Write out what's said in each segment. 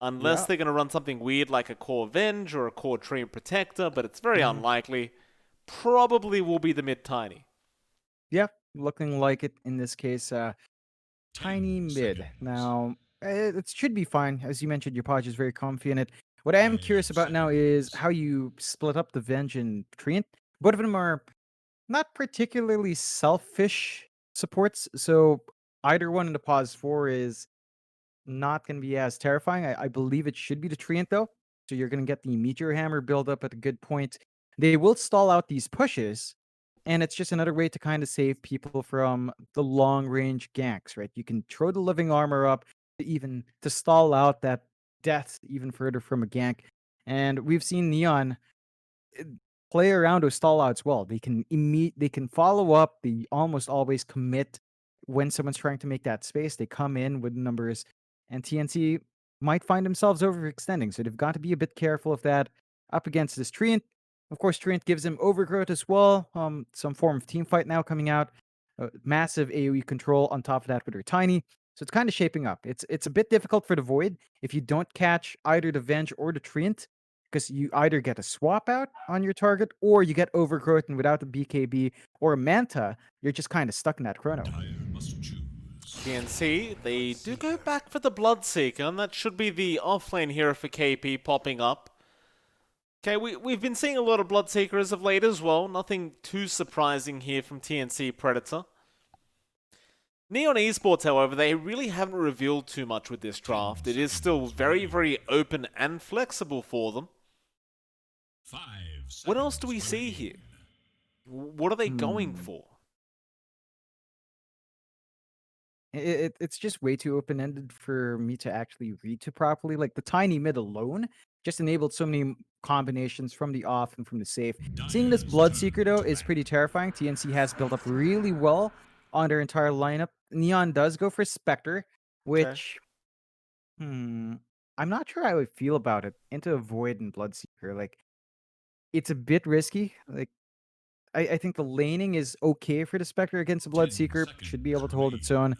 Unless Yeah. they're going to run something weird like a core Venge or a core Treant Protector, but it's very Mhm. unlikely. Probably will be the mid Tiny. Yeah, looking like it in this case. Tiny 10 mid. seconds. Now, it should be fine. As you mentioned, your Podge is very comfy in it. What I am 5 curious about now is seconds. how you split up the Venge and Treant. Both of them are not particularly selfish supports, so either one in the pause 4 is not going to be as terrifying. I believe it should be the Treant, though. So you're going to get the Meteor Hammer build up at a good point. They will stall out these pushes, and it's just another way to kind of save people from the long range ganks, right? You can throw the living armor up to even to stall out that death even further from a gank. And we've seen Neon uh, play around those stall outs well. They can follow up, they almost always commit when someone's trying to make that space. They come in with numbers, and TNC might find themselves overextending. So they've got to be a bit careful of that up against this Treant. Of course, Treant gives him overgrowth as well. Some form of team fight now coming out. Massive AoE control on top of that with her tiny. So it's kind of shaping up. It's a bit difficult for the Void if you don't catch either the Venge or the Treant, because you either get a swap out on your target or you get overgrowth, and without a BKB or a Manta, you're just kind of stuck in that chrono. Dire must choose. TNC, they do go back for the Bloodseeker, and that should be the offlane hero for KP popping up. Okay, we've been seeing a lot of Bloodseeker as of late as well. Nothing too surprising here from TNC Predator. Neon Esports, however, they really haven't revealed too much with this 10 draft. It is still seconds very, remaining. very open and flexible for them. 5 What else do seconds we see here? remain. What are they going Hmm. for? It's just way too open ended for me to actually read to properly. Like the tiny mid alone just enabled so many combinations from the off and from the safe. Seeing this Dire's Bloodseeker turn though to is bank. pretty terrifying. TNC has built up really well on their entire lineup. Neon does go for Spectre, Okay. which I'm not sure how I would feel about it. Into a Void and Bloodseeker. Like it's a bit risky. Like I think the laning is okay for the Spectre against the 10 Bloodseeker. Should be seconds able to hold its remain. own.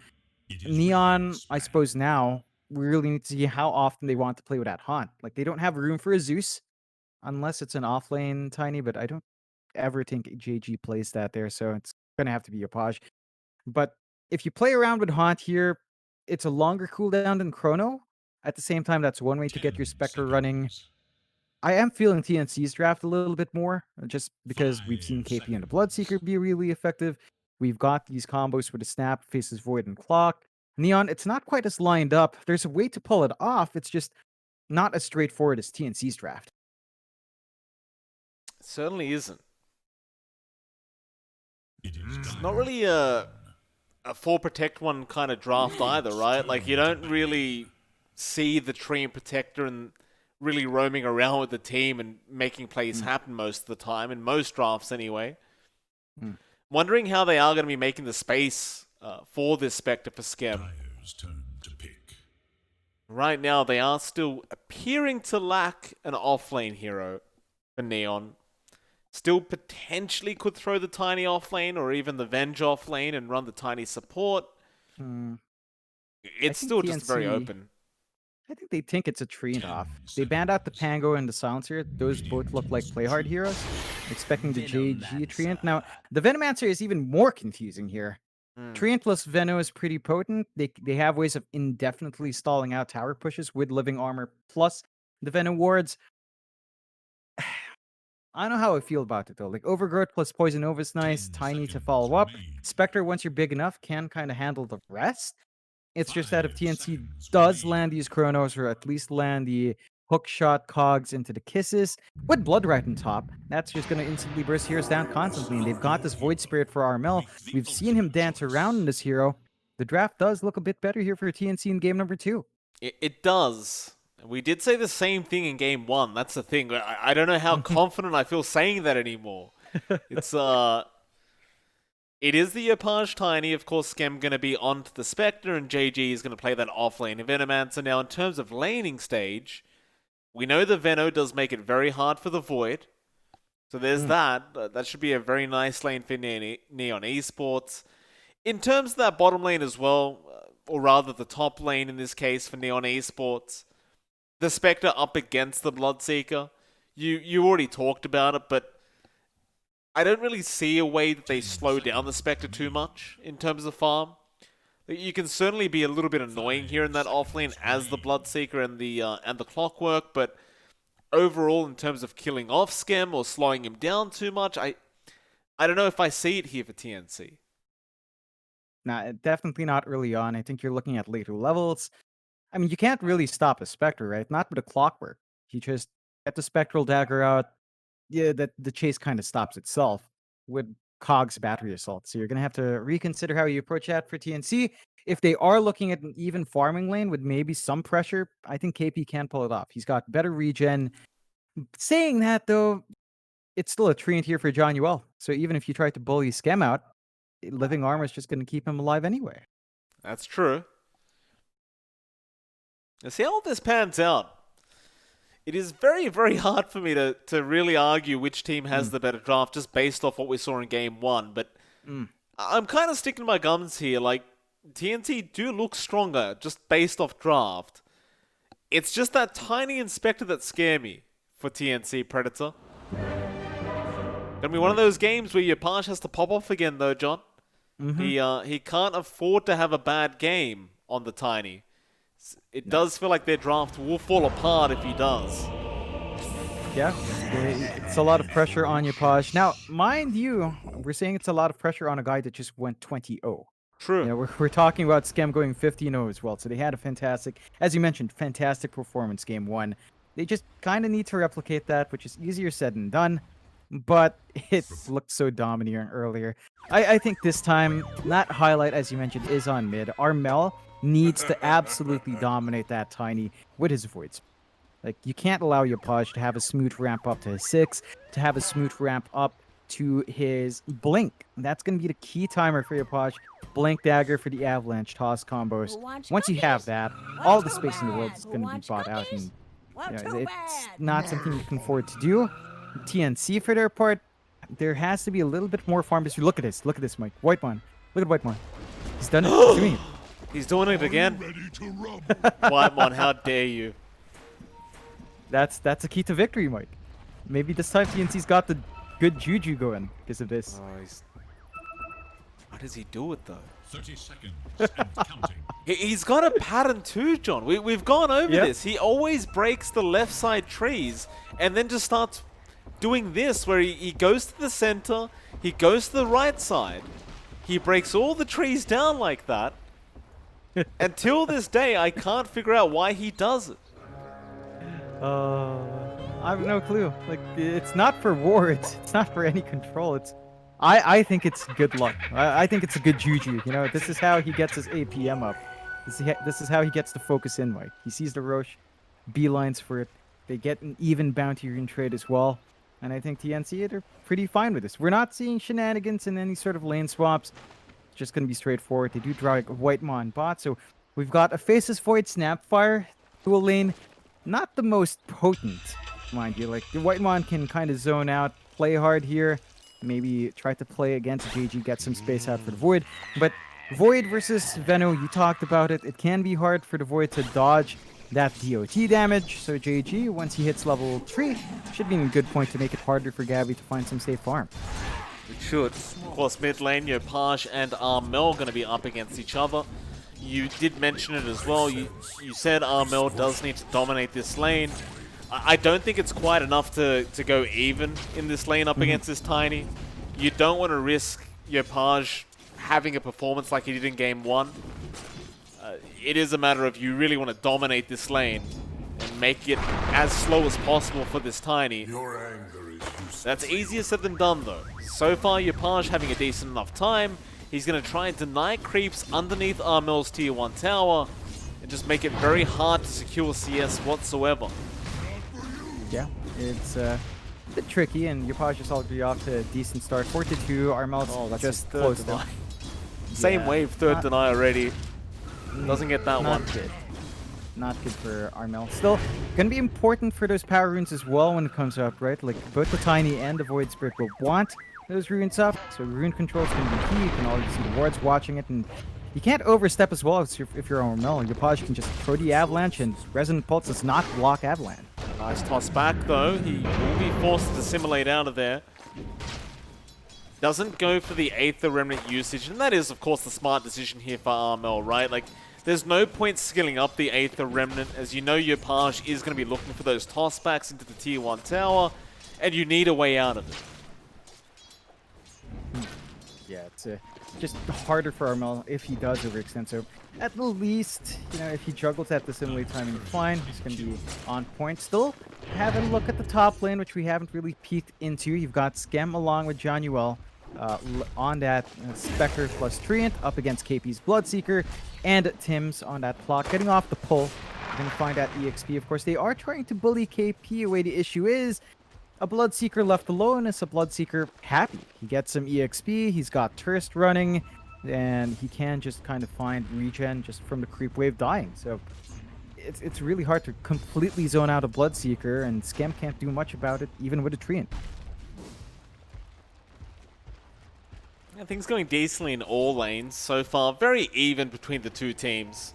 It is Neon, Radiant's I turn. suppose now we really need to see how often they want to play with that haunt. Like they don't have room for a Zeus unless it's an offlane tiny, but I don't ever think JG plays that there, so it's gonna have to be a Paj. But if you play around with haunt here, it's a longer cooldown than Chrono. At the same time, that's one way to get your 10 Spectre running. seconds. I am feeling TNC's draft a little bit more, just because we've seen 5 KP and the seconds. Bloodseeker be really effective. We've got these combos with the Snap, Faces Void, and Clock. Neon, it's not quite as lined up. There's a way to pull it off. It's just not as straightforward as TNC's draft. It certainly isn't. It is It's not Dire's really turn. a full protect one kind of draft either, Radiant's right? Like you turn to don't bank. really see the tree and protector and really roaming around with the team and making plays Mm, happen most of the time, in most drafts anyway. mm. Wondering how they are going to be making the space for this Spectre for Skem. Dire's turn to pick. Right now, they are still appearing to lack an offlane hero for Neon. Still potentially could throw the Tiny offlane or even the Venge offlane and run the Tiny support. Mm. I It's think still just very TNC, open. I think they think it's a trade 10 off. They banned out the seconds. Pango and the Silencer. Those both look like Radiant play hard heroes. choose. Expecting the JG Treant. Venomancer. Now, the Venomancer is even more confusing here. Hmm. Treant plus Veno is pretty potent. They have ways of indefinitely stalling out tower pushes with living armor plus the Veno wards. I don't know how I feel about it though. Like Overgrowth plus Poison Nova is nice. 10 Tiny to seconds follow up. remain. Spectre, once you're big enough, can kind of handle the rest. It's 5 just that if TNC seconds does remain. land these Chronos, or at least land the hook shot cogs into the kisses with Blood right on top, that's just going to instantly burst heroes down constantly. And they've got this Void Spirit for RML. Make the We've seen him ultimate dance around in choice. this hero. The draft does look a bit better here for TNC in game number 2. It does. We did say the same thing in game one. That's the thing. I don't know how confident I feel saying that anymore. It's it is the Yopaj Tiny. Of course, Skem going to be onto the Spectre, and JG is going to play that off lane of Venomancer. Now, in terms of laning stage, we know the Veno does make it very hard for the Void. So there's Mm. that. That should be a very nice lane for Neon Esports. In terms of that bottom lane as well, or rather the top lane in this case for Neon Esports, the Spectre up against the Bloodseeker. You already talked about it, but I don't really see a way that they slow down the Spectre too much in terms of farm. You can certainly be a little bit annoying here in that offlane as the Bloodseeker and the Clockwork, but overall, in terms of killing off Skem or slowing him down too much, I don't know if I see it here for TNC. Nah, definitely not early on. I think you're looking at later levels. I mean, you can't really stop a Spectre, right? Not with a Clockwork. You just get the Spectral Dagger out. Yeah, that the chase kind of stops itself with Cog's Battery Assault. So you're going to have to reconsider how you approach that for TNC. If they are looking at an even farming lane with maybe some pressure, I think KP can pull it off. He's got better regen. Saying that, though, it's still a treant here for John Uel. So even if you try to bully Skem out, living armor is just going to keep him alive anyway. That's true. Now, see how this pans out. It is very, very hard for me to really argue which team has the better draft just based off what we saw in Game 1. But I'm kind of sticking to my guns here. Like, TNC do look stronger just based off draft. It's just that tiny Inspector that scare me for TNC Predator. Gonna be one of those games where your Parsh has to pop off again, though, John. He can't afford to have a bad game on the tiny. It does feel like their draft will fall apart if he does. Yeah, it's a lot of pressure on your Posh. Now, mind you, we're saying it's a lot of pressure on a guy that just went 20-0. True. You know, we're talking about Skem going 15-0 as well. So they had a fantastic, as you mentioned, fantastic performance Game 1. They just kind of need to replicate that, which is easier said than done. But it looked so dominating earlier. I think this time, that highlight, as you mentioned, is on mid. Armel needs to absolutely dominate that tiny with his voids. Like, you can't allow your Podge to have a smooth ramp up to his 6, to have a smooth ramp up to his Blink. That's going to be the key timer for your Podge. Blink Dagger for the Avalanche toss combos. Once you have that, all the space in the world is going to be bought out. And you know, it's not something you can afford to do. TNC, for their part, there has to be a little bit more farm history. Look at this, Mike. Whitemon. Look at Whitemon. He's done it. He's doing it. He's doing it again. Whitemon, how dare you? That's a key to victory, Mike. Maybe this time TNC's got the good juju going because of this. How does he do it, though? 30 seconds and counting. He's got a pattern too, John. We've gone over this. He always breaks the left side trees and then just starts doing this where he goes to the center, he goes to the right side, he breaks all the trees down like that. Until this day, I can't figure out why he does it. I have no clue. Like, it's not for wards. It's not for any control. I think it's good luck. I think it's a good juju. You know, this is how he gets his APM up. This is how he gets the focus in, Mike. He sees the Roche, beelines for it. They get an even bounty rune trade as well. And I think TNC, they're pretty fine with this. We're not seeing shenanigans in any sort of lane swaps. It's just going to be straightforward. They do draw a Whitemon bot. So we've got a Faceless Void Snapfire to a lane. Not the most potent, mind you. Like, the Whitemon can kind of zone out, play hard here. Maybe try to play against JG, get some space out for the Void. But Void versus Veno, you talked about it. It can be hard for the Void to dodge that DOT damage. So JG, once he hits level 3, should be in a good point to make it harder for Gabby to find some safe farm. It should. Of course, mid lane, your Parsh and Armel going to be up against each other. You did mention it as well. You said Armel does need to dominate this lane. I don't think it's quite enough to go even in this lane up against this tiny. You don't want to risk your Parsh having a performance like he did in Game 1. It is a matter of you really want to dominate this lane and make it as slow as possible for this tiny. Your anger is useless. That's easier said than done, though. So far, your Parsh having a decent enough time. He's going to try and deny creeps underneath Armel's tier 1 tower and just make it very hard to secure CS whatsoever. Yeah, it's a bit tricky, and your Parsh is already off to a decent start. 4-2, Armel's just close to. Same wave, third deny already. Doesn't get that one. Good. Not good for Armel. Still, gonna be important for those power runes as well when it comes up, right? Like, both the Tiny and the Void Spirit will want those runes up, so rune control is gonna be key. You can already see the wards watching it, and you can't overstep as well if you're on Mel. Yopaj can just throw the Avalanche, and Resonant Pulse does not block Avalanche. Nice toss back though. He will be forced to dissimilate out of there. Doesn't go for the Aether Remnant usage, and that is, of course, the smart decision here for RML, right? Like, there's no point skilling up the Aether Remnant, as you know Yopaj is going to be looking for those tossbacks into the Tier 1 tower, and you need a way out of it. Yeah, it's just harder for Armel if he does overextend. So at the least, you know, if he juggles at the simulate timing, fine. He's going to be on point. Still, having a look at the top lane, which we haven't really peeked into. You've got Skem along with Jonuel on that Spectre plus Treant up against KP's Bloodseeker, and Tim's on that clock, getting off the pull. You're going to find that EXP. Of course, they are trying to bully KP away. The issue is, a Bloodseeker left alone is a Bloodseeker happy. He gets some EXP, he's got Thirst running, and he can just kind of find regen just from the creep wave dying. So it's really hard to completely zone out a Bloodseeker, and Skem can't do much about it, even with a Treant. Yeah, things going decently in all lanes so far. Very even between the two teams.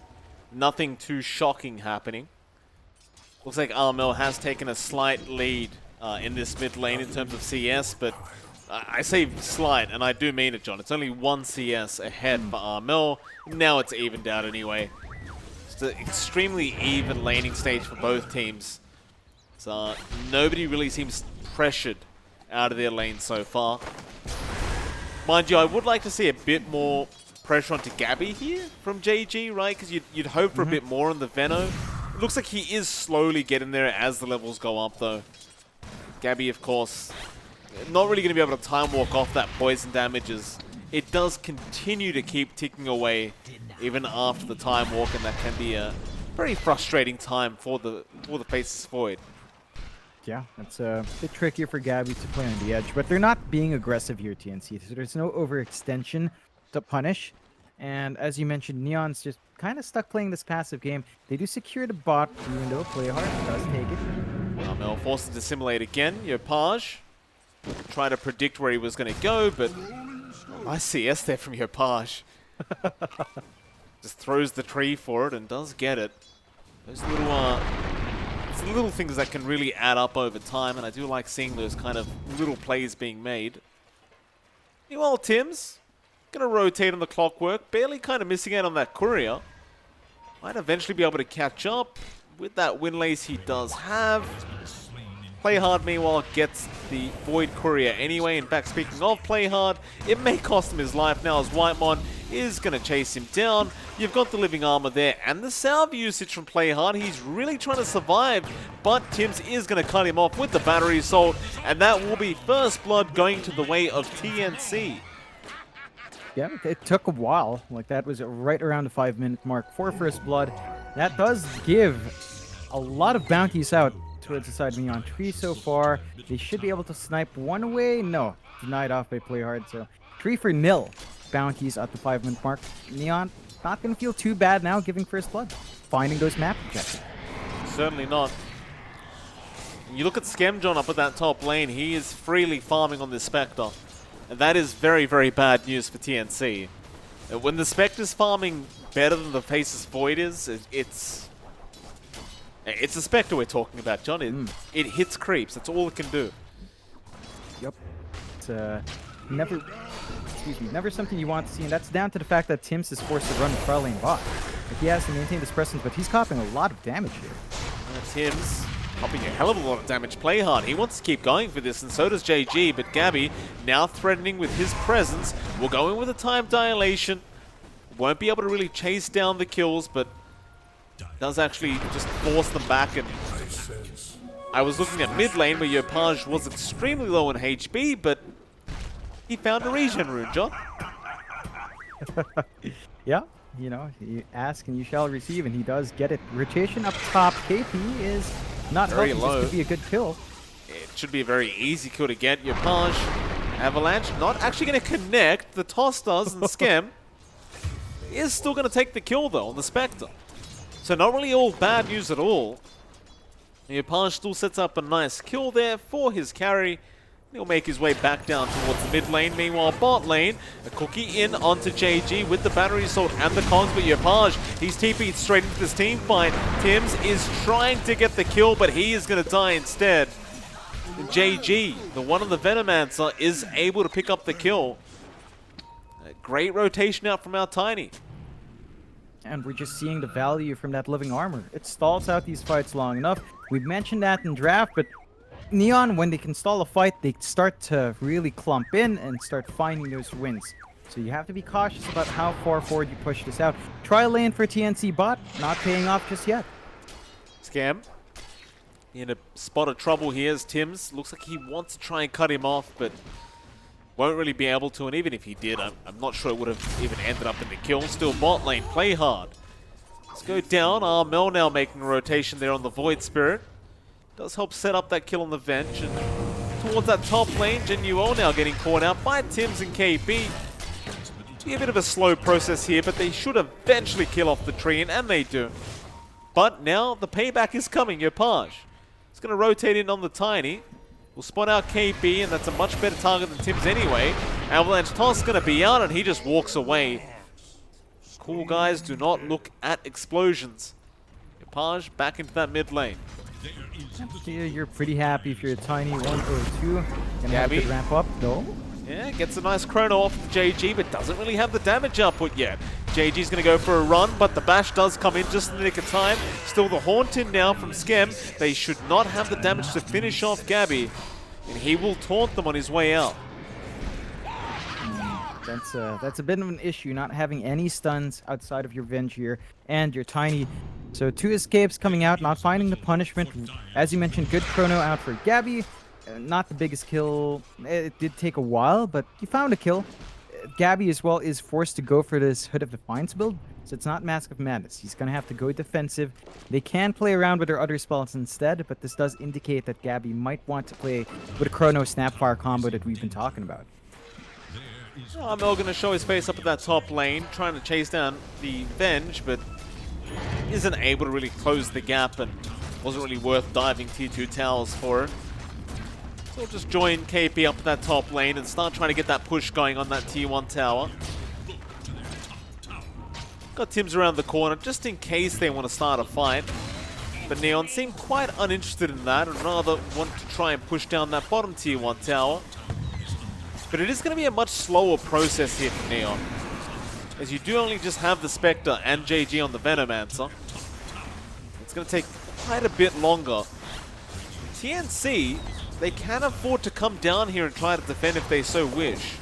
Nothing too shocking happening. Looks like RML has taken a slight lead in this mid lane in terms of CS, but I say slight, and I do mean it, John. It's only 1 CS ahead for RML. Now it's evened out anyway. It's an extremely even laning stage for both teams. So nobody really seems pressured out of their lane so far. Mind you, I would like to see a bit more pressure onto Gabby here from JG, right? Because you'd hope for a bit more on the Veno. It looks like he is slowly getting there as the levels go up, though. Gabby, of course, not really going to be able to time walk off that poison damage, as it does continue to keep ticking away even after the time walk, and that can be a very frustrating time for the Faceless Void. Yeah, that's a bit trickier for Gabby to play on the edge, but they're not being aggressive here, TNC. So there's no overextension to punish. And as you mentioned, Neon's just kind of stuck playing this passive game. They do secure the bot, even though Playhard does take it. RML forced to dissimilate again. Yopaj try to predict where he was going to go, but nice CS there from Yopaj. Just throws the tree for it and does get it. Those little things that can really add up over time, and I do like seeing those kind of little plays being made. Meanwhile, Tim's gonna rotate on the clockwork, barely kind of missing out on that courier. Might eventually be able to catch up with that Windlace he does have. Playhard, meanwhile, gets the Void Courier anyway. In fact, speaking of Playhard, it may cost him his life now, as Whitemon is going to chase him down. You've got the Living Armor there and the salve usage from Playhard. He's really trying to survive, but Tims is going to cut him off with the Battery Assault, and that will be first blood going to the way of TNC. Yeah, it took a while. Like, that was right around the 5-minute mark for first blood. That does give a lot of bounties out towards the side of Neon Tree so far. They should be able to snipe one away. No, denied off by Playhard. So 3-for-0 bounties at the 5-minute mark. Neon not going to feel too bad now giving first blood, finding those map objectives. Certainly not. You look at Skemjon up at that top lane. He is freely farming on this Spectre. And that is very, very bad news for TNC. When the Spectre's farming better than the Faceless Void is, it's a Spectre we're talking about, John. It hits creeps. That's all it can do. Yep. It's never something you want to see, and that's down to the fact that Tims is forced to run the trial lane bot. Like, he has to maintain this presence, but he's copping a lot of damage here. Tims popping a hell of a lot of damage. Playhard, he wants to keep going for this, and so does JG, but Gabby now threatening with his presence. Will go in with a time dilation. Won't be able to really chase down the kills, but does actually just force them back. And I was looking at mid lane where Yopaj was extremely low in HP, but he found a regen rune, John. Yeah, you know, you ask and you shall receive, and he does get it. Rotation up top. KP is not very helping. low. This could be a good kill. It should be a very easy kill to get. Yopaj, Avalanche not actually going to connect. The toss does, and Skem is still going to take the kill though on the Spectre. So not really all bad news at all. Yopaj still sets up a nice kill there for his carry. He'll make his way back down towards the mid lane. Meanwhile, bot lane, a cookie in onto JG with the battery assault and the Kongs, but Yopaj, he's TP'd straight into this team fight. Tims is trying to get the kill, but he is going to die instead. JG, the one of the Venomancer, is able to pick up the kill. A great rotation out from our Tiny. And we're just seeing the value from that living armor. It stalls out these fights long enough. We mentioned that in draft, but Neon, when they can stall a fight, they start to really clump in and start finding those wins. So you have to be cautious about how far forward you push this out. Try lane for TNC bot, not paying off just yet. Scam in a spot of trouble here as Tims looks like he wants to try and cut him off, but won't really be able to, and even if he did, I'm not sure it would have even ended up in the kill. Still bot lane, play hard. Let's go down. Mel now making a rotation there on the Void Spirit. Does help set up that kill on the Venge, and towards that top lane, Genuo now getting caught out by Tims and KB. Be a bit of a slow process here, but they should eventually kill off the tree, and they do. But now the payback is coming. Yopaj. It's going to rotate in on the Tiny. We'll spot out KB, and that's a much better target than Tims anyway. Avalanche Toss going to be out, and he just walks away. Cool guys do not look at explosions. Yopaj back into that mid lane. You're pretty happy if you're a Tiny 102. Gonna have Gabby. to ramp up, though. Yeah, gets a nice chrono off the JG, but doesn't really have the damage output yet. JG's going to go for a run, but the bash does come in just in the nick of time. Still the haunt in now from Skem. They should not have the damage to finish off Gabby, and he will taunt them on his way out. That's a bit of an issue, not having any stuns outside of your Venge here and your Tiny. So 2 escapes coming out, not finding the punishment. As you mentioned, good chrono out for Gabby. Not the biggest kill. It did take a while, but you found a kill. Gabby as well is forced to go for this Hood of Defiance build, so it's not Mask of Madness. He's going to have to go defensive. They can play around with their other spells instead, but this does indicate that Gabby might want to play with a Chrono Snapfire combo that we've been talking about. Mel going to show his face up at that top lane, trying to chase down the Venge, but isn't able to really close the gap, and wasn't really worth diving tier 2 towers for it. So we'll just join KP up that top lane and start trying to get that push going on that tier 1 tower. Got Tims around the corner just in case they want to start a fight. But Neon seemed quite uninterested in that and rather want to try and push down that bottom tier 1 tower. But it is going to be a much slower process here for Neon, as you do only just have the Spectre and JG on the Venomancer. It's going to take quite a bit longer. TNC, they can afford to come down here and try to defend if they so wish.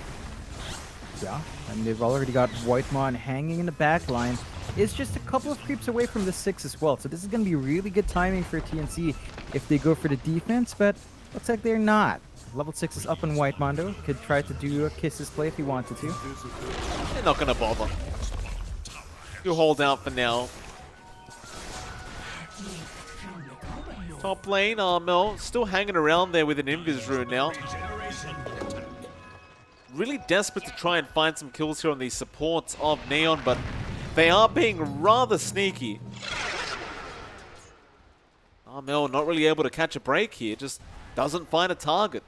Yeah, and they've already got Whitemon hanging in the back line. It's just a couple of creeps away from the 6 as well. So this is going to be really good timing for TNC if they go for the defense, but looks like they're not. Level 6 is up in Whitemondo. Could try to do a Kisses play if he wanted to. They're not going to bother. You hold out for now. Top lane, Mel still hanging around there with an Invis rune now. Really desperate to try and find some kills here on these supports of Neon, but they are being rather sneaky. Mel not really able to catch a break here, just doesn't find a target.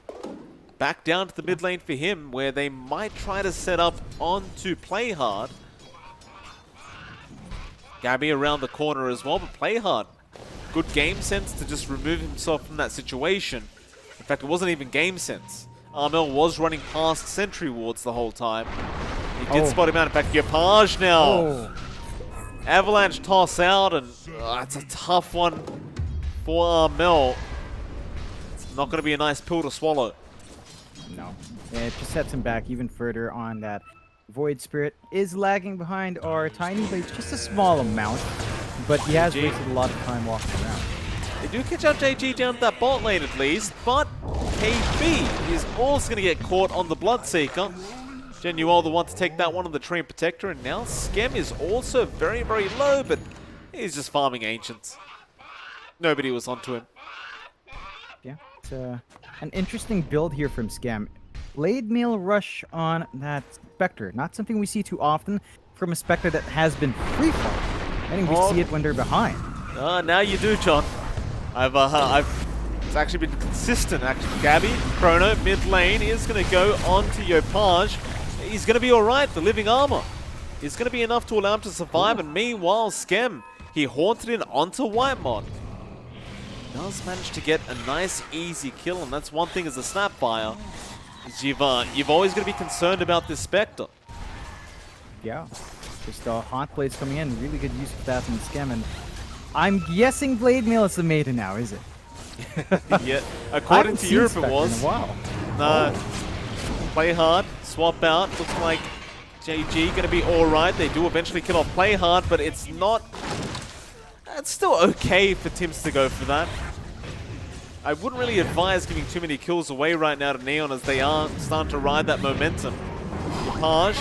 Back down to the mid lane for him, where they might try to set up onto Play Hard. Gabby around the corner as well, but Play Hard. Good game sense to just remove himself from that situation. In fact, it wasn't even game sense. Armel was running past sentry wards the whole time. He did spot him out. In fact, Yopaj now. Avalanche toss out, and it's a tough one for Armel. It's not going to be a nice pill to swallow. No, it just sets him back even further on that. Void Spirit is lagging behind our Tiny, but it's just a small amount. But he has wasted a lot of time walking around. They do catch out JG down that bot lane at least, but KB is also going to get caught on the Bloodseeker. Genuel the one to take that one on the Tree and Protector, and now Skem is also very, very low, but he's just farming Ancients. Nobody was onto him. Yeah, it's an interesting build here from Skem. Blade Mail Rush on that Spectre. Not something we see too often from a Spectre that has been free-fall. I think we see it when they're behind. Now you do, John. I've It's actually been consistent, actually. Gabby, Chrono, mid lane, is going to go on to Yopaj. He's going to be alright. The living armor is going to be enough to allow him to survive. And meanwhile, Skem, he haunted in onto Whitemon. Does manage to get a nice, easy kill. And that's one thing as a Snapfire. Is you've always got to be concerned about this Spectre. Yeah, just Haunt Blades coming in. Really good use of that from Skem. And I'm guessing Blade Mail is the maiden now, is it? Yeah, according to Europe it was. Wow. Nah, play hard, swap out. Looks like JG gonna be alright. They do eventually kill off play hard, but it's not. It's still okay for Tims to go for that. I wouldn't really advise giving too many kills away right now to Neon as they are starting to ride that momentum. Page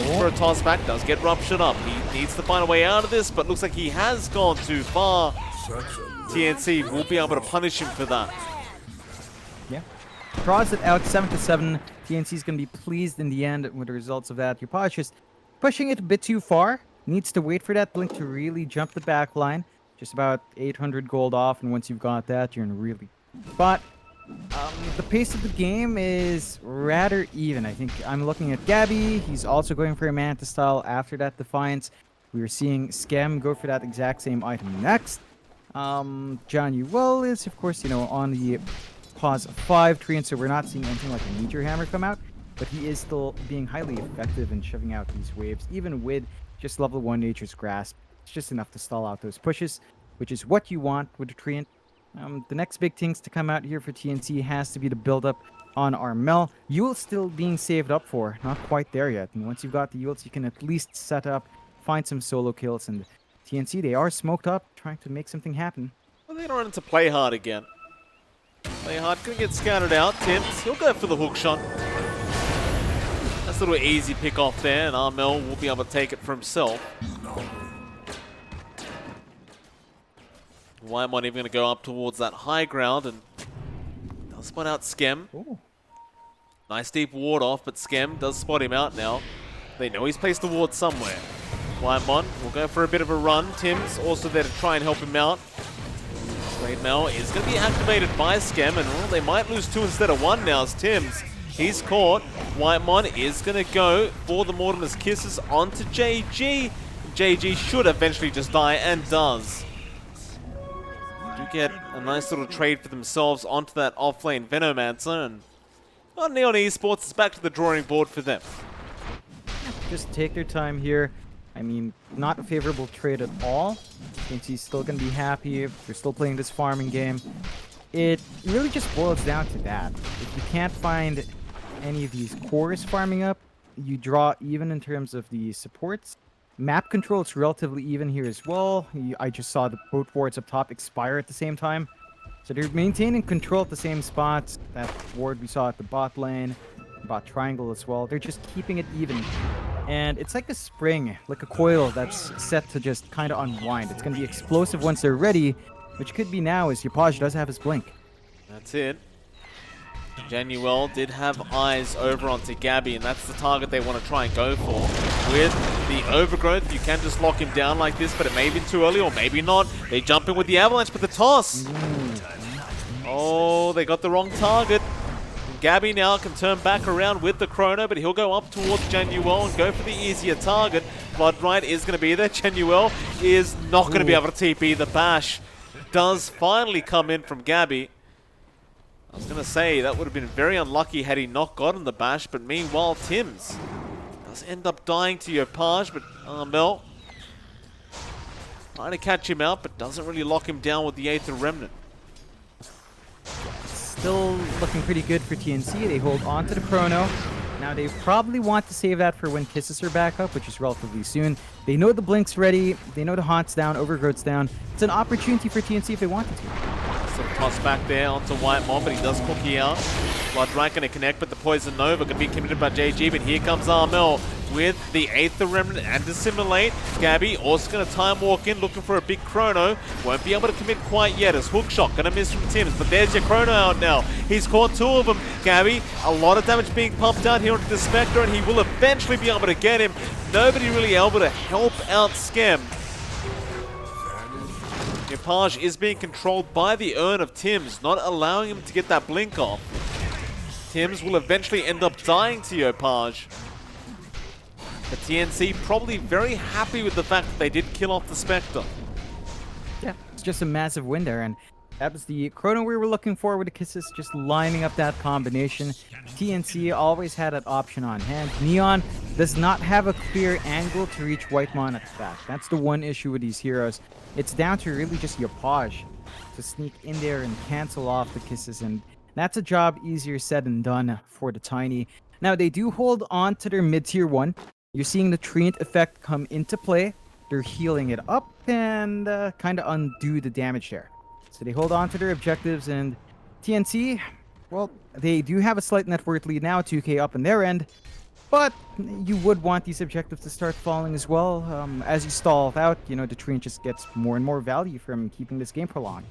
for a toss back does get ruptured up. He needs to find a way out of this, but looks like he has gone too far. TNC will be able to punish him for that. Yeah. Draws it out 7-7. TNC's going to be pleased in the end with the results of that. Yopaj just pushing it a bit too far. Needs to wait for that blink to really jump the back line. Just about 800 gold off, and once you've got that, you're in really. But the pace of the game is rather even. I think I'm looking at Gabby. He's also going for a Manta style after that Defiance. We are seeing Skem go for that exact same item next. John is, of course, on the pause 5 tree, and so we're not seeing anything like a Meteor Hammer come out, but he is still being highly effective in shoving out these waves, even with just level 1 Nature's Grasp. It's just enough to stall out those pushes, which is what you want with the Treant. The next big things to come out here for TNC has to be the build-up on Armel. Yule still being saved up for, not quite there yet, and once you've got the Yules, you can at least set up, find some solo kills, and TNC, they are smoked up, trying to make something happen. Well, they're going to run into play hard again. Play hard going to get scouted out. Tims, he'll go for the hook shot. That's a little easy pick off there, and Armel will be able to take it for himself. Whitemon even going to go up towards that high ground, and they'll spot out Skem. Ooh. Nice deep ward off, but Skem does spot him out now. They know he's placed the ward somewhere. Whitemon will go for a bit of a run. Tims also there to try and help him out. Blade Mail is going to be activated by Skem, and they might lose 2 instead of 1 now as Tims. He's caught. Whitemon is going to go for the Mortimer's Kisses onto JG. JG should eventually just die, and does. Do get a nice little trade for themselves onto that offlane Venomancer, and on Neon Esports, it's back to the drawing board for them. Just take their time here. I mean, not a favorable trade at all. TNC's still going to be happy. They're still playing this farming game. It really just boils down to that. If you can't find any of these cores farming up, you draw even in terms of the supports. Map control is relatively even here as well. I just saw the both wards up top expire at the same time. So they're maintaining control at the same spots. That ward we saw at the bot lane, bot triangle as well. They're just keeping it even. And it's like a spring, like a coil that's set to just kind of unwind. It's going to be explosive once they're ready, which could be now as Yopaj does have his blink. That's it. Januel did have eyes over onto Gabby, and that's the target they want to try and go for. With the overgrowth, you can just lock him down like this, but it may be too early, or maybe not. They jump in with the avalanche, but the toss. Oh, they got the wrong target. Gabby now can turn back around with the Chrono, but he'll go up towards Januel and go for the easier target. Bloodright is going to be there. Januel is not going to be able to TP. The bash does finally come in from Gabby. I was going to say, that would have been very unlucky had he not gotten the bash, but meanwhile, Tims does end up dying to Yopaj, but Armel trying to catch him out, but doesn't really lock him down with the Aether Remnant. Still looking pretty good for TNC. They hold on to the Chrono. Now they probably want to save that for when Kisses are back up, which is relatively soon. They know the Blink's ready. They know the Haunt's down, Overgrowth's down. It's an opportunity for TNC if they wanted to. Some toss back there onto Whitemon, but he does cookie out. Bloodright going to connect, but the Poison Nova going to be committed by JG, but here comes Armel with the Aether Remnant and Dissimulate. Gabby also going to time walk in, looking for a big Chrono. Won't be able to commit quite yet as Hookshot going to miss from Tims, but there's your Chrono out now. He's caught 2 of them. Gabby, a lot of damage being pumped out here onto the Spectre, and he will eventually be able to get him. Nobody really able to help out Skem. Yopaj is being controlled by the urn of Tims, not allowing him to get that blink off. Tims will eventually end up dying to Yopaj. The TNC probably very happy with the fact that they did kill off the Spectre. Yeah, it's just a massive win there, and that was the chrono we were looking for with the Kisses, just lining up that combination. TNC always had that option on hand. Neon does not have a clear angle to reach Whitemon at the back. That's the one issue with these heroes. It's down to really just Yopaj to sneak in there and cancel off the Kisses, and that's a job easier said than done for the Tiny. Now, they do hold on to their mid-tier 1. You're seeing the Treant effect come into play. They're healing it up and kind of undo the damage there. So they hold on to their objectives, and TNC, well, they do have a slight net worth lead now, 2k up on their end, but you would want these objectives to start falling as well. As you stall out, you know, the Treant just gets more and more value from keeping this game prolonged.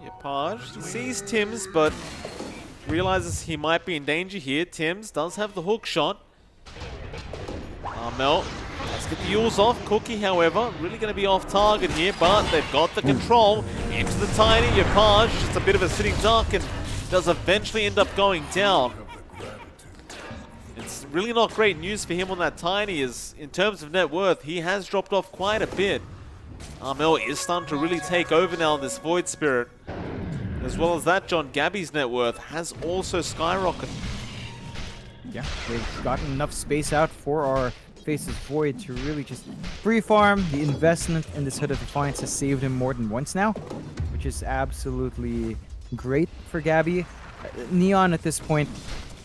Yopaj sees Tims, but realizes he might be in danger here. Tims does have the hook shot. Armel, let's get the Yules off. Cookie, however, really going to be off target here, but they've got the control into the Tiny. Yopaj, just a bit of a sitting duck, and does eventually end up going down. It's really not great news for him on that Tiny, as in terms of net worth, he has dropped off quite a bit. Armel is starting to really take over now in this Void Spirit. As well as that, John, Gabby's net worth has also skyrocketed. Yeah, they've gotten enough space out for our Faces Void to really just free farm. The investment in this Hood of Defiance has saved him more than once now, which is absolutely great for Gabby. Neon at this point,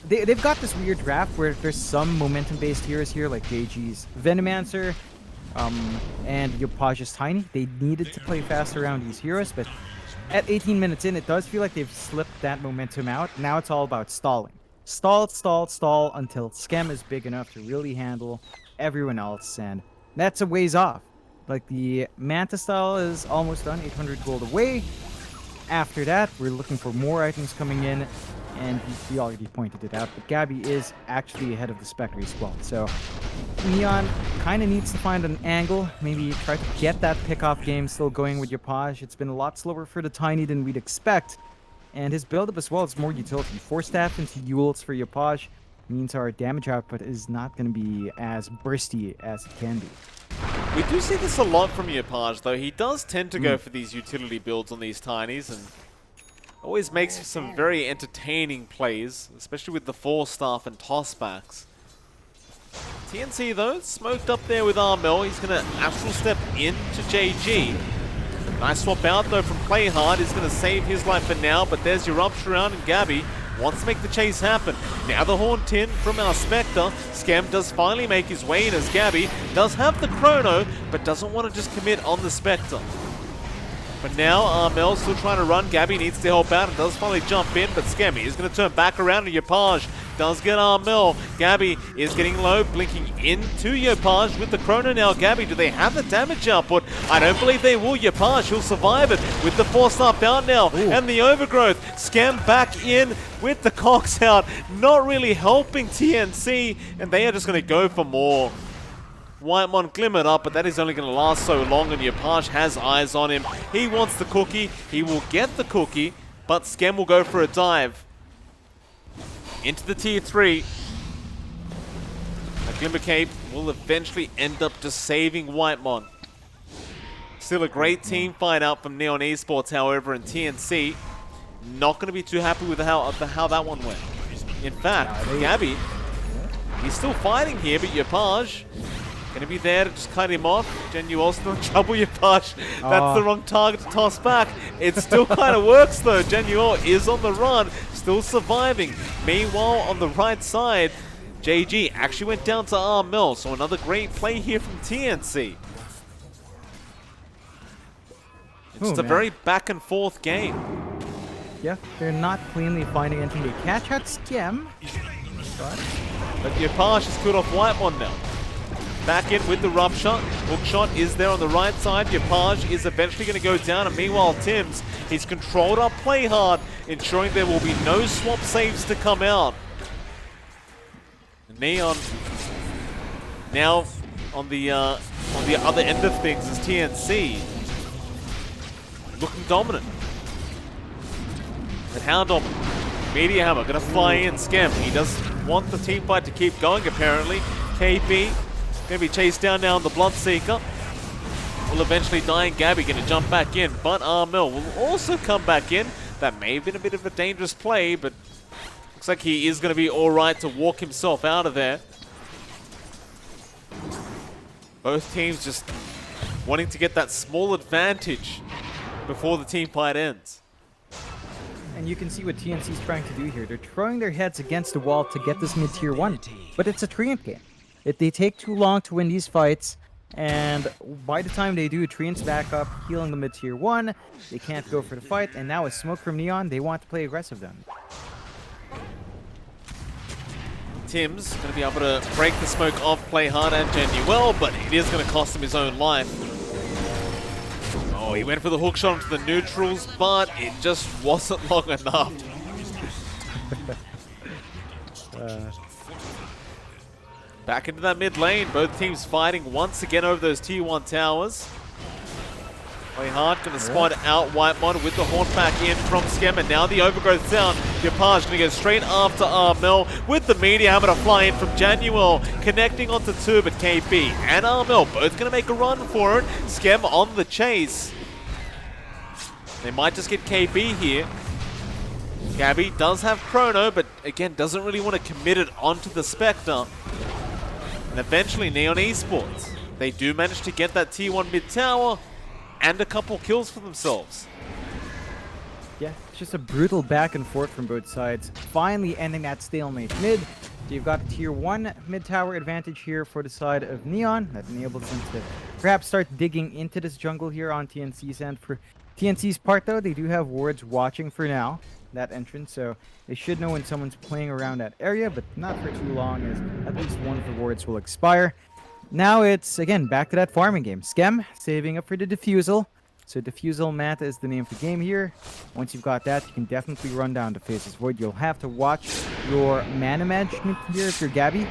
they've got this weird draft where there's some momentum-based heroes here, like JG's Venomancer, and Yopaj's Tiny. They needed to play fast around these heroes, but at 18 minutes in, it does feel like they've slipped that momentum out. Now it's all about stalling. Stall until Schem is big enough to really handle everyone else, and that's a ways off. Like, the Manta style is almost done, 800 gold away. After that, we're looking for more items coming in, and he already pointed it out, but Gabby is actually ahead of the Spectre as well. So Neon kind of needs to find an angle, maybe try to get that pick-off game still going with Yopaj. It's been a lot slower for the Tiny than we'd expect, and his build-up as well is more utility. 4 staff into Yules for Yopaj means our damage output is not going to be as bursty as it can be. We do see this a lot from Yopaj, though. He does tend to go for these utility builds on these Tinies, and always makes for some very entertaining plays, especially with the 4 staff and tossbacks. TNC, though, smoked up there with Armel. He's going to astral step into JG. Nice swap out, though, from Playhard. He's going to save his life for now, but there's your Rupture round, and Gabby wants to make the chase happen. Now the Haunt in from our Spectre. Schem does finally make his way in, as Gabby does have the Chrono, but doesn't want to just commit on the Spectre. But now Armel's still trying to run. Gabby needs to help out and does finally jump in, but Scemmy is going to turn back around, and Yopaj does get Armel. Gabby is getting low, blinking into Yopaj with the Chrono now. Gabby, do they have the damage output? I don't believe they will. Yopaj, he'll survive it with the 4-star out now. Ooh. And the Overgrowth. Schem back in with the Cox out. Not really helping TNC, and they are just going to go for more. Whitemon glimmered up, but that is only going to last so long, and Yopaj has eyes on him. He wants the cookie. He will get the cookie, but Schem will go for a dive into the tier 3. A Glimmer Cape will eventually end up just saving Whitemon. Still a great team fight out from Neon Esports, however, and TNC not going to be too happy with how that one went. In fact, Gabby, he's still fighting here, but Yopaj going to be there to just cut him off. Genuel still in trouble, Yopaj. That's the wrong target to toss back. It still kind of works, though. Genuel is on the run, still surviving. Meanwhile, on the right side, JG actually went down to Armel, so another great play here from TNC. It's a very back-and-forth game. Yeah, they're not cleanly finding anything to catch out Schem. But Yopaj has cut off Whitemon now. Back in with the Rough Shot. Hook Shot is there on the right side. Yopaj is eventually going to go down, and meanwhile Tims, he's controlled up Playhard, ensuring there will be no swap saves to come out. Neon now on the other end of things is TNC. looking dominant. But how dominant? Meteor Hammer gonna fly in, Skem. He does want the team fight to keep going apparently. KB gonna be chased down now on the Bloodseeker. Will eventually die, and Gabby gonna jump back in, but Armel will also come back in. That may have been a bit of a dangerous play, but looks like he is gonna be alright to walk himself out of there. Both teams just wanting to get that small advantage before the team fight ends. And you can see what TNC is trying to do here. They're throwing their heads against the wall to get this mid-tier 1. But it's a Treant game. They take too long to win these fights, and by the time they do, Treant's back up, healing the mid-tier 1. They can't go for the fight, and now with smoke from Neon, they want to play aggressive then. Tim's going to be able to break the smoke off, play hard and Genuel, but it is going to cost him his own life. Oh, he went for the hook shot onto the neutrals, but it just wasn't long enough. Back into that mid lane, both teams fighting once again over those tier 1 towers. Play hard, going to squad out Whitemon with the horn back in from Skem, and now the overgrowth down. Yapage going to go straight after Armel with the Meteor Hammer to fly in from Januel, connecting onto 2, but KB and Armel both going to make a run for it. Skem on the chase. They might just get KB here. Gabby does have Chrono, but again, doesn't really want to commit it onto the Spectre. And eventually, Neon Esports, they do manage to get that tier 1 mid tower and a couple kills for themselves. Yeah, it's just a brutal back and forth from both sides. Finally ending that stalemate mid. So you've got a tier 1 mid tower advantage here for the side of Neon. That enables them to perhaps start digging into this jungle here on TNC's end. For TNC's part though, they do have wards watching for now, that entrance, so they should know when someone's playing around that area, but not for too long, as at least one of the wards will expire. Now it's, again, back to that farming game. Skem saving up for the Diffusal. So Diffusal Manta is the name of the game here. Once you've got that, you can definitely run down to Faceless Void. You'll have to watch your mana management here if you're Gabby.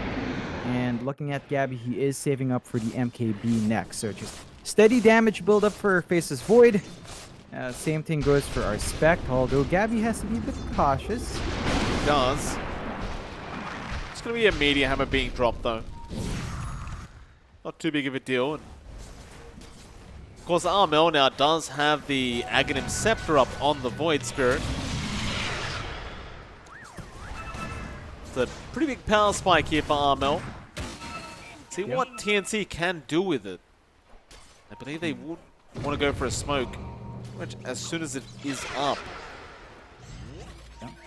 And looking at Gabby, he is saving up for the MKB next. So just steady damage build up for Faceless Void. Same thing goes for our Spec, although Gabby has to be a bit cautious. He does. It's going to be a Meteor Hammer being dropped though. Not too big of a deal. And of course, Armel now does have the Aghanim Scepter up on the Void Spirit. It's a pretty big power spike here for Armel. See what TNC can do with it. I believe they would want to go for a smoke as soon as it is up.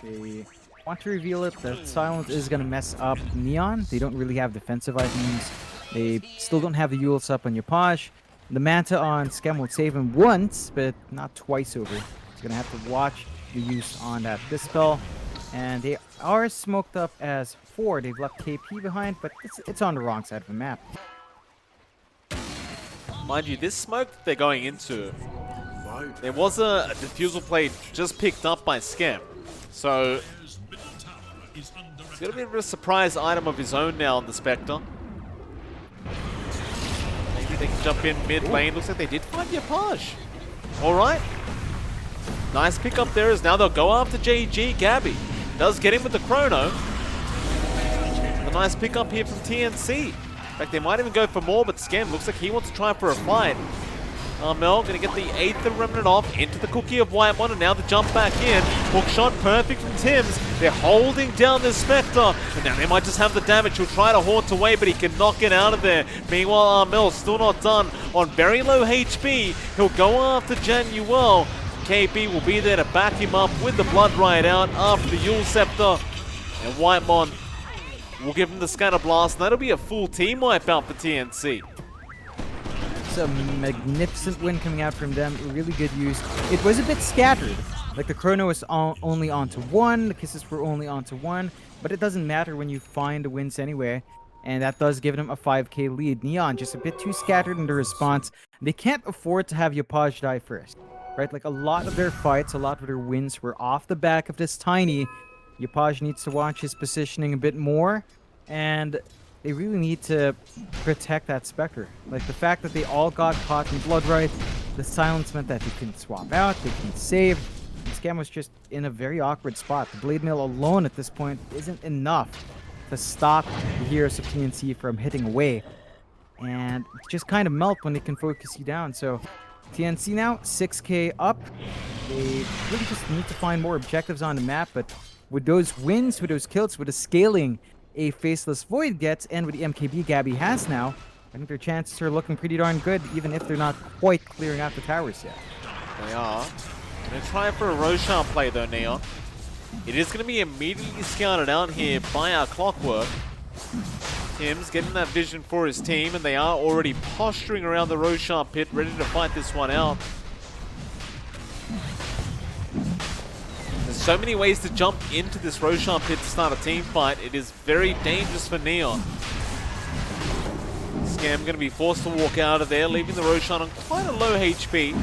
They want to reveal it. The silence is going to mess up Neon. They don't really have defensive items. They still don't have the Yules up on Yapage. The Manta on Skem will save him once, but not twice over. He's going to have to watch the use on that Dispel. And they are smoked up as 4. They've left KP behind, but it's on the wrong side of the map. Mind you, this smoke that they're going into, there was a Diffusal plate just picked up by Skem. So he's got a bit of a surprise item of his own now on the Spectre. Maybe they can jump in mid lane. Looks like they did find Yapage. Alright. Nice pick up there, as now they'll go after JG. Gabby does get him with the Chrono. A nice pick up here from TNC. In fact, they might even go for more, but Skem looks like he wants to try for a fight. Armel going to get the 8th Remnant off into the Cookie of Whitemon, and now the jump back in. Hook shot perfect from Tims. They're holding down this Spectre, and now they might just have the damage. He'll try to haunt away, but he cannot get out of there. Meanwhile, Armel still not done. On very low HP, he'll go after Januel. KB will be there to back him up with the Blood Riot out after the Yule Scepter. And Whitemon will give him the Scatter Blast, and that'll be a full team wipe out for TNC. It's a magnificent win coming out from them. Really good use. It was a bit scattered. Like the Chrono was only onto 1, the Kisses were only onto 1, but it doesn't matter when you find the wins anyway. And that does give them a 5k lead. Neon just a bit too scattered in the response. They can't afford to have Yapage die first. Right? Like a lot of their fights, a lot of their wins were off the back of this tiny. Yapage needs to watch his positioning a bit more. And they really need to protect that Spectre. Like, the fact that they all got caught in Blood Right, the silence meant that they couldn't swap out, they couldn't save. Scam was just in a very awkward spot. The Blade Mail alone at this point isn't enough to stop the heroes of TNC from hitting away. And just kind of melt when they can focus you down. So TNC now 6k up. They really just need to find more objectives on the map, but with those wins, with those kills, with the scaling a Faceless Void gets, and with the MKB Gabby has now, I think their chances are looking pretty darn good, even if they're not quite clearing out the towers yet. They are. Gonna try for a Roshan play though, Neon. It is gonna be immediately scouted out here by our Clockwork. Tim's getting that vision for his team, and they are already posturing around the Roshan pit, ready to fight this one out. There's so many ways to jump into this Roshan pit to start a team fight. It is very dangerous for Neon. Scam going to be forced to walk out of there, leaving the Roshan on quite a low HP.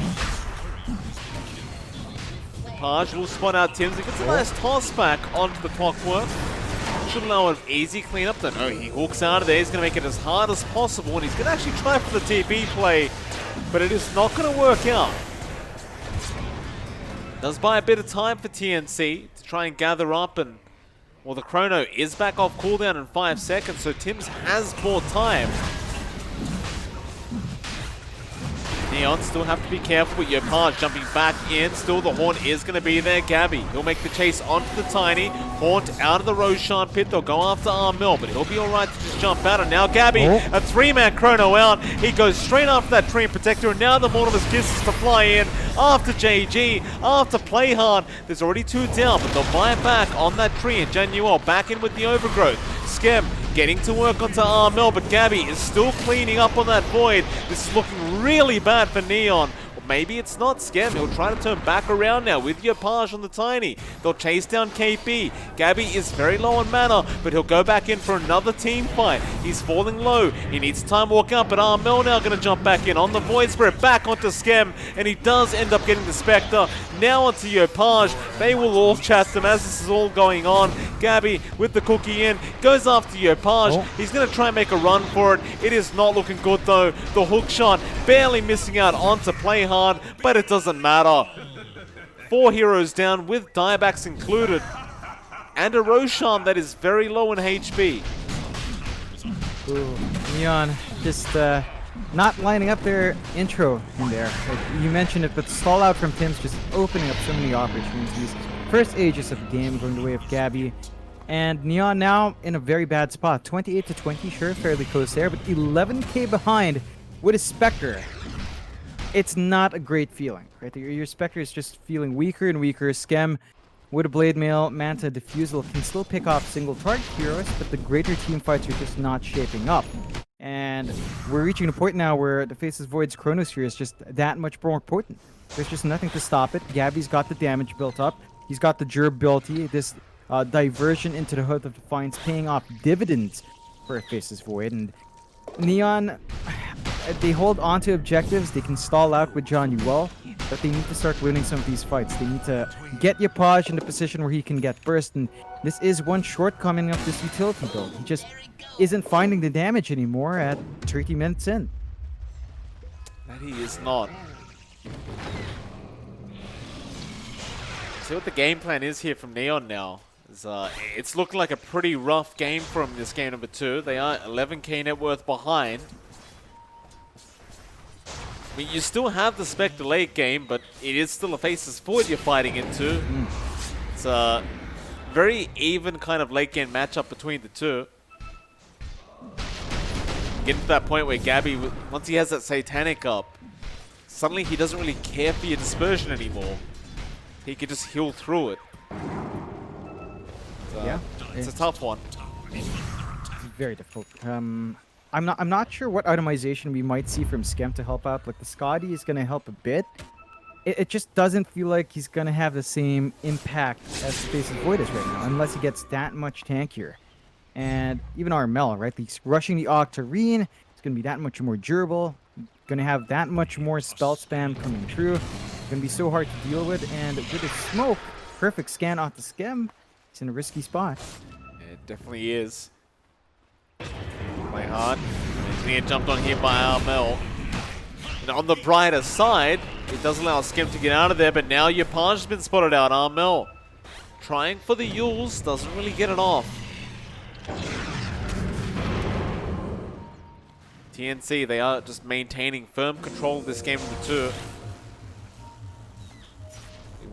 Paj will spot out Tim's. He gets a nice toss back onto the Clockwork. Should allow an easy cleanup. No, he hooks out of there. He's going to make it as hard as possible, and he's going to actually try for the TP play, but it is not going to work out. Does buy a bit of time for TNC to try and gather up, and well, the chrono is back off cooldown in 5 seconds, so Tim's has more time. Neon still have to be careful with your Paj jumping back in. Still, the Haunt is going to be there. Gabby, he'll make the chase onto the Tiny. Haunt out of the Roshan pit. They'll go after Armel, but he'll be alright to just jump out. And now Gabby, a 3-man chrono out. He goes straight after that Tree Protector, and now the Mortimer's Kisses to fly in after JG, after Play Hard. There's already 2 down, but they'll buy it back on that tree, and Januel back in with the Overgrowth. Skem getting to work onto Armel, but Gabby is still cleaning up on that Void. This is looking really bad for Neon. Or maybe it's not. Skem, he'll try to turn back around now with your Paj on the Tiny. They'll chase down KP. Gabby is very low on mana, but he'll go back in for another team fight. He's falling low. He needs time to walk out, but Armel now going to jump back in on the Void Spirit, back onto Skem, and he does end up getting the Spectre. Now onto Yopaj. They will all chat them as this is all going on. Gabby with the cookie in, goes after Yopaj. He's going to try and make a run for it. It is not looking good though. The hook shot barely missing out onto Play Hard, but it doesn't matter. 4 heroes down with diebacks included, and a Roshan that is very low in HP. Ooh, Neon just not lining up their intro in there. Like you mentioned it, but the stall out from Tim's just opening up so many opportunities. First Aegis of the game going the way of Gabby. And Neon now in a very bad spot. 28 to 20, sure, fairly close there, but 11k behind with a Spectre. It's not a great feeling, right? Your Spectre is just feeling weaker and weaker. Skem with a Blade Mail, Manta, Diffusal can still pick off single target heroes, but the greater team fights are just not shaping up. And we're reaching a point now where the Faceless Void's Chronosphere is just that much more potent. There's just nothing to stop it. Gabby's got the damage built up. He's got the durability. This diversion into the Hood of Defiance paying off dividends for a Faceless Void. And Neon, they hold on to objectives. They can stall out with John Yuel, but they need to start winning some of these fights. They need to get Yopaj in the position where he can get burst, and this is one shortcoming of this utility build. He just isn't finding the damage anymore at 30 minutes in. That he is not. See what the game plan is here from Neon now. It's looking like a pretty rough game for him this game number 2. They are 11k net worth behind. I mean, you still have the Spectre late game, but it is still a Faceless Void you're fighting into. It's a very even kind of late game matchup between the two. Getting to that point where Gabby, once he has that Satanic up, suddenly he doesn't really care for your dispersion anymore. He can just heal through it. Yeah, it's a tough one. It's very difficult. I'm not sure what itemization we might see from Skem to help out. Like the Scotty is gonna help a bit. It just doesn't feel like he's gonna have the same impact as Faceless Void is right now, unless he gets that much tankier. And even Armel, right? He's rushing the Octarine. It's gonna be that much more durable. Gonna have that much more spell spam coming through. It's gonna be so hard to deal with. And with his smoke, perfect scan off the Skem. He's in a risky spot. It definitely is. Play hard. Engineer jumped on here by Armel. And on the brighter side, it does allow Skim to get out of there, but now Yapaj has been spotted out. Armel trying for the Yules, doesn't really get it off. TNC, they are just maintaining firm control of this game with the two.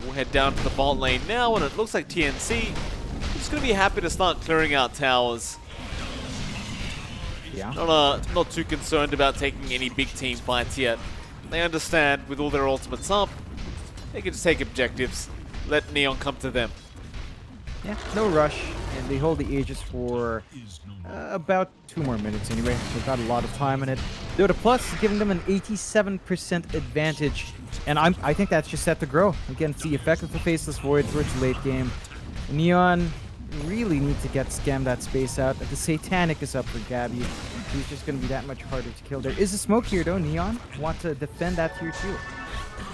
We'll head down to the bot lane now, and it looks like TNC is going to be happy to start clearing out towers. Yeah. Not too concerned about taking any big team fights yet. They understand with all their ultimates up, they can just take objectives, let Neon come to them. Yeah, no rush, and they hold the Aegis for about 2 more minutes anyway. They've got a lot of time in it. Dota Plus is giving them an 87% advantage, and I think that's just set to grow. Again, it's the effect of the Faceless Void towards the late game. Neon really need to get Scam that space out. The Satanic is up for Gabby. He's just going to be that much harder to kill. There is a smoke here though. Neon want to defend that tier 2.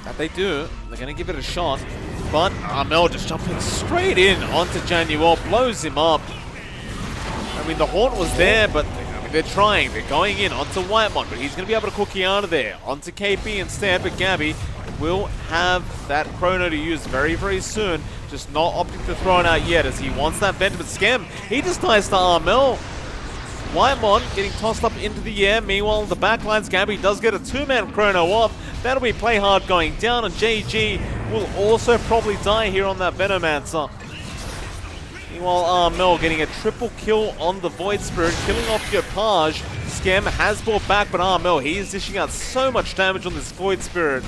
That they do. They're going to give it a shot. But Armel just jumping straight in onto Januel, blows him up. I mean, the Haunt was there, but they're trying. They're going in onto Whitemon, but he's going to be able to cook you out of there. Onto KP instead, but Gabby will have that chrono to use very, very soon. Just not opting to throw it out yet as he wants that vent, but Scam, he just dies to Armel. Whitemon getting tossed up into the air. Meanwhile, on the backlines, Gabby does get a 2-man chrono off. That'll be play hard going down, and JG will also probably die here on that Venomancer. Meanwhile, Armel getting a triple kill on the Void Spirit, killing off Yapaj. Scam has brought back, but Armel, he is dishing out so much damage on this Void Spirit.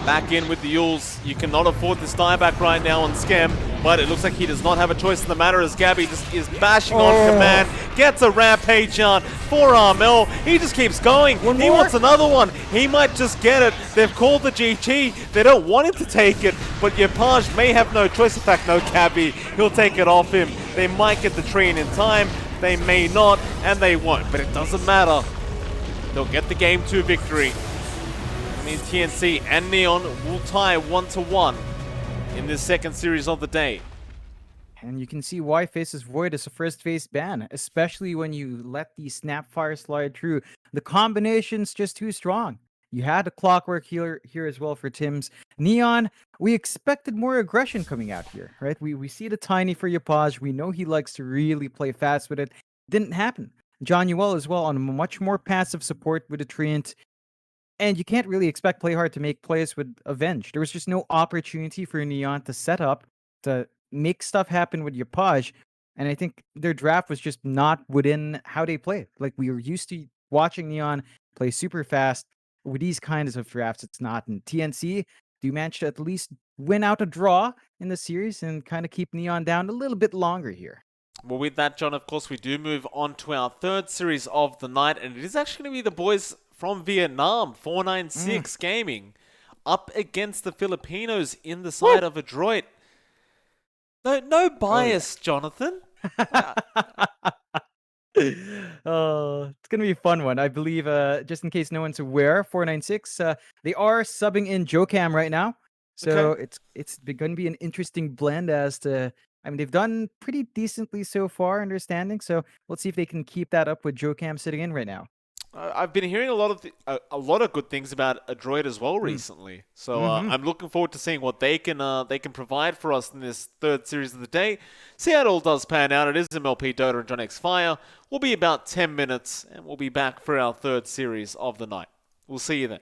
Back in with the Yules. You cannot afford this dieback right now on Scam, but it looks like he does not have a choice in the matter as Gabby just is bashing on command. Gets a rampage on for Armel. He just keeps going. He wants another one. He might just get it. They've called the GG. They don't want him to take it, but Yapaj may have no choice. In fact, no, Gabby. He'll take it off him. They might get the train in time. They may not, and they won't, but it doesn't matter. They'll get the Game 2 victory. I mean, TNC and Neon will tie 1-1 in this second series of the day. And you can see why Faceless Void is a first phase ban, especially when you let the Snapfire slide through. The combination's just too strong. You had a Clockwork here as well for Tim's. Neon, we expected more aggression coming out here, right? We see the Tiny for Yapaj. We know he likes to really play fast with it. Didn't happen. Johnnuel as well on a much more passive support with a Treant. And you can't really expect Playhard to make plays with Avenge. There was just no opportunity for Neon to set up, to make stuff happen with Yapaj. And I think their draft was just not within how they play. Like, we were used to watching Neon play super fast. With these kinds of drafts, it's not. And TNC do manage to at least win out a draw in the series and kind of keep Neon down a little bit longer here. Well, with that, John, of course, we do move on to our third series of the night. And it is actually going to be the boys from Vietnam, 496 Gaming, up against the Filipinos in the side of Adroit. No bias, Jonathan. Oh, it's gonna be a fun one. I believe, just in case no one's aware, 496, they are subbing in JoCam right now. So Okay. it's going to be an interesting blend as to, I mean, they've done pretty decently so far, understanding. So let's see if they can keep that up with JoCam sitting in right now. I've been hearing a lot of good things about Adroit as well recently. So I'm looking forward to seeing what they can provide for us in this third series of the day. See how it all does pan out. It is MLP Dota and johnxfire. We'll be about 10 minutes, and we'll be back for our third series of the night. We'll see you then.